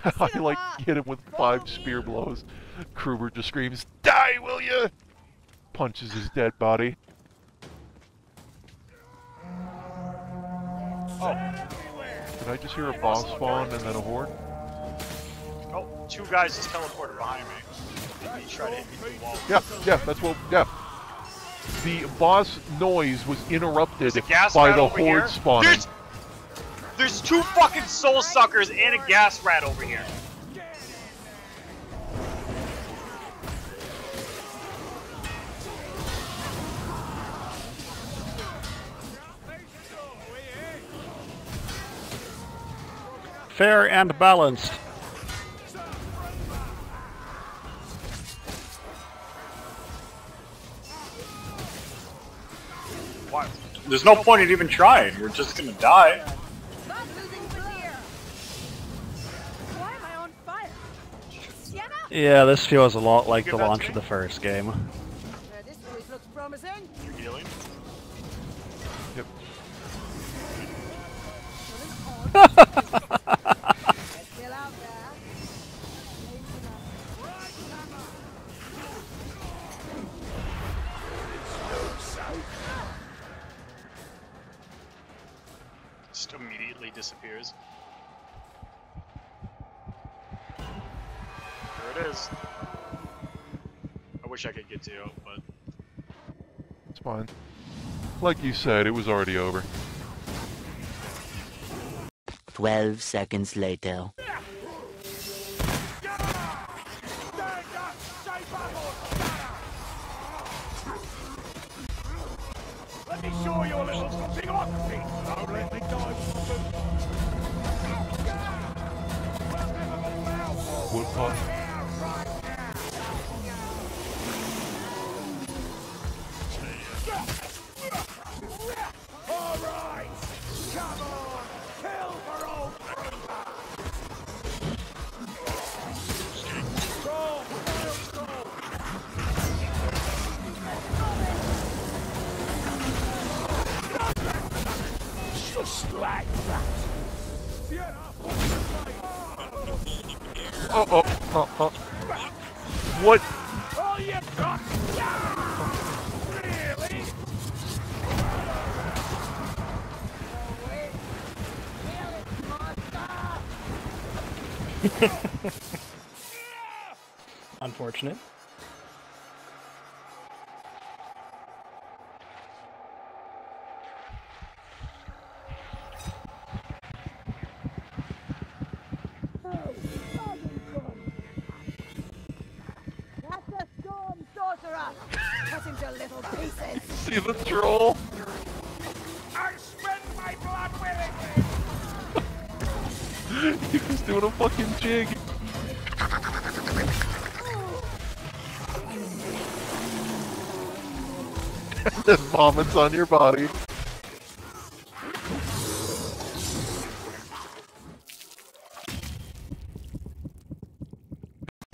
I like hit him with 5 spear blows. Kruber just screams, "Die, will ya?" Punches his dead body. Oh. Did I just hear a boss spawn and then a horde? Oh, 2 guys just teleported behind me. Maybe try to hit me through the wall. Yeah, that's what, yeah. The boss noise was interrupted by the horde spawning. There's 2 fucking soul suckers and a gas rat over here. Fair and balanced. What? There's no point in even trying. We're just gonna die. Yeah, this feels a lot like the launch of the first game. This place looks promising. You healing? Yep. Still out there. Just immediately disappears. There it is. I wish I could get to it, but... It's fine. Like you said, it was already over. 12 seconds later. Let me show you a little something philosophy. Don't let me die. Woodpot. All right, come on, kill for old just like that. What? Oh, you got really? Unfortunate. That's the storm sorcerer. Cut him to little pieces. See the troll? I spend my blood willingly. He was doing a fucking jig. And then vomits on your body.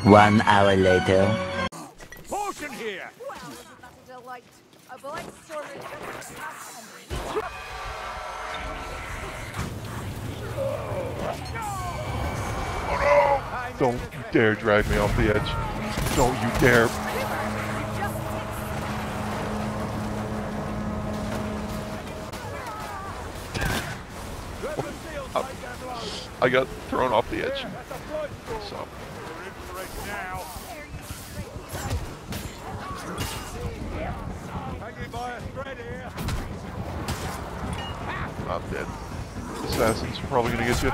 One hour later. Potion here. Well, isn't that a delight? A blight storm is just Don't you dare drag me off the edge. Don't you dare. I got thrown off the edge. So. Not dead. Assassins are probably gonna get you.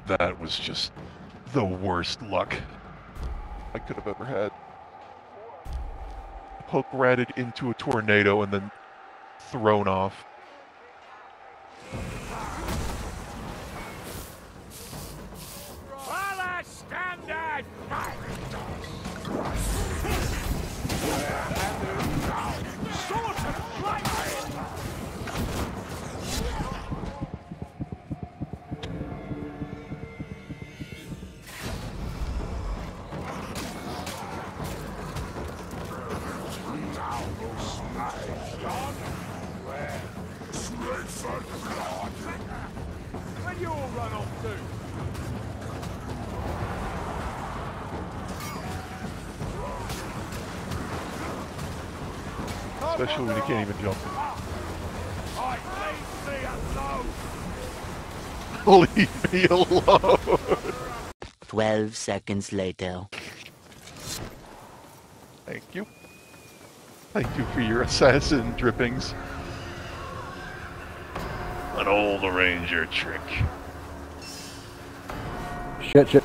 That was just the worst luck I could have ever had. Hook ratted into a tornado and then thrown off. When you all run off too. Especially when you can't even jump. I leave me alone. Leave me alone! 12 seconds later. Thank you. Thank you for your assassin drippings. An old ranger trick. Shit.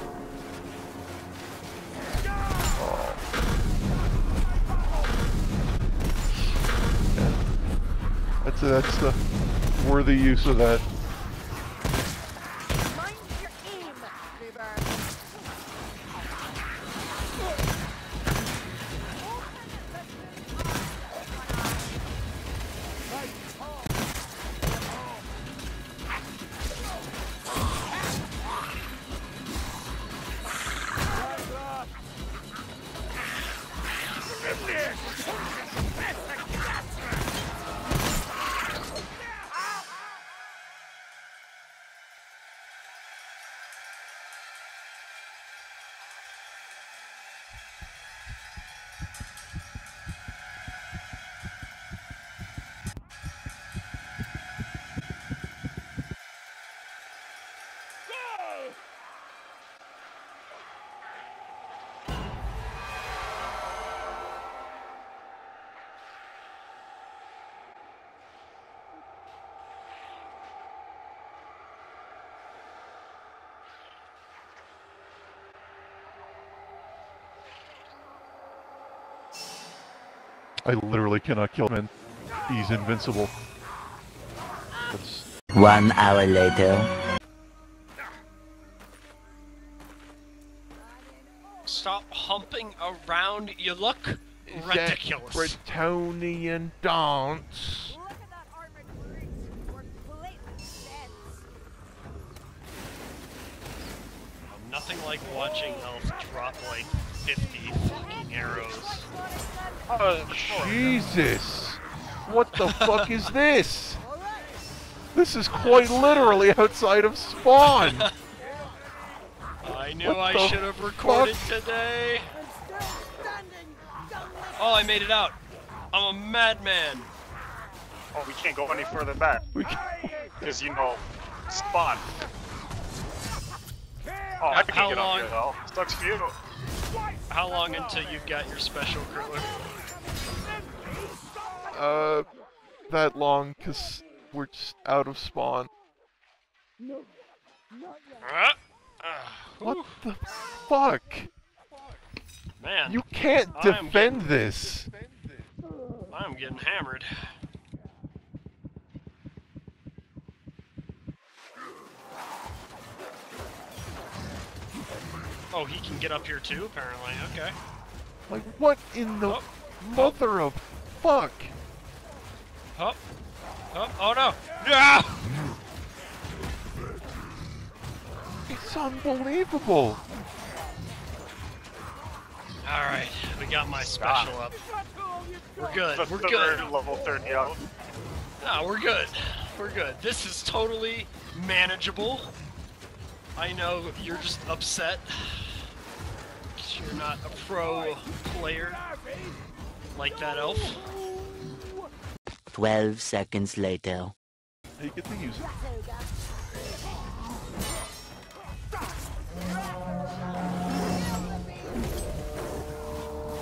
That's the worthy use of that. Mind your aim, Gruber. I literally cannot kill him, and he's invincible. That's 1 hour later. Stop humping around. You look ridiculous. Bretonian dance. Look at that armored brute. We're completely dead. Nothing like watching elf drop like 50 fucking arrows. Oh, Jesus! What the fuck is this? This is quite literally outside of spawn! I knew What I the should have recorded fuck? today. I'm still standing. Don't let Oh, I made it out. I'm a madman. Oh, we can't go any further back. We can Because, you know, spawn. Oh, I can How get long? up here, though. Sucks for you. How long until you've got your special cruiser? that long, cause we're just out of spawn. What the fuck? Man, You can't I'm defend this! I'm getting hammered. Oh, he can get up here too, apparently. Okay. Like, what in the Oh. mother of fuck? Oh. Oh no! No! It's unbelievable! Alright, we got my special up. We're good, The we're third, good. level 30 out. No, we're good. We're good. This is totally manageable. I know you're just upset. 'Cause you're not a pro player like that elf. 12 seconds later. You get to use it.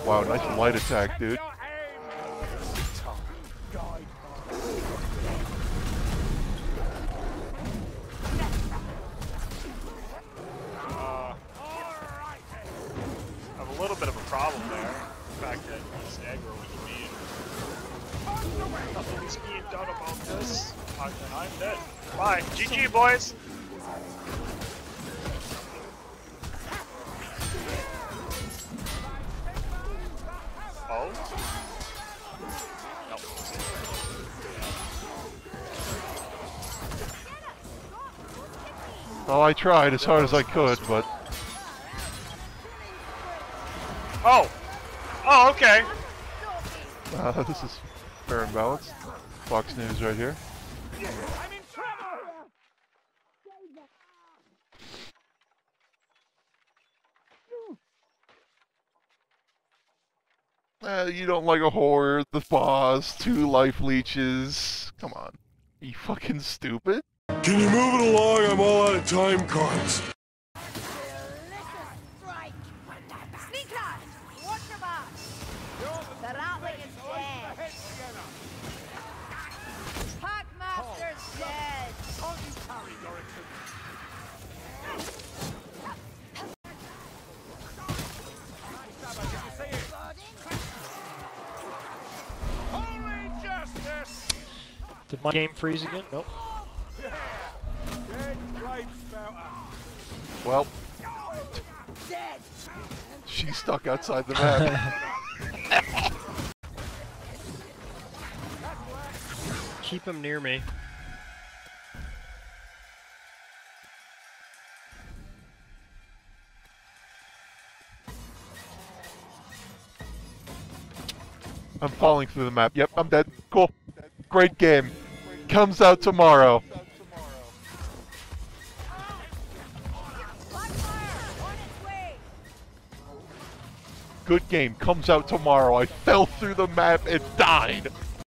Wow, nice light attack, dude. I have a little bit of a problem there. The fact that he's aggro with me. Nothing's being done about this. And I'm dead. Bye. GG, boys. Oh? Nope. Well, I tried as hard as I could, but Oh! Oh, okay. this is fair and balanced. Fox News right here. I'm in trouble. You don't like a horde, the boss, 2 life leeches. Come on. Are you fucking stupid? Can you move it along? I'm all out of time cards. Strike! Sneaker! Watch your back! The Ratling is dead! Packmaster's dead! Holy justice! Did my game freeze again? Nope. Dead flame spouter. Well, she's stuck outside the map. Keep him near me. I'm falling through the map. Yep, I'm dead. Cool. Great game. Comes out tomorrow. Good game. Comes out tomorrow. I fell through the map and died.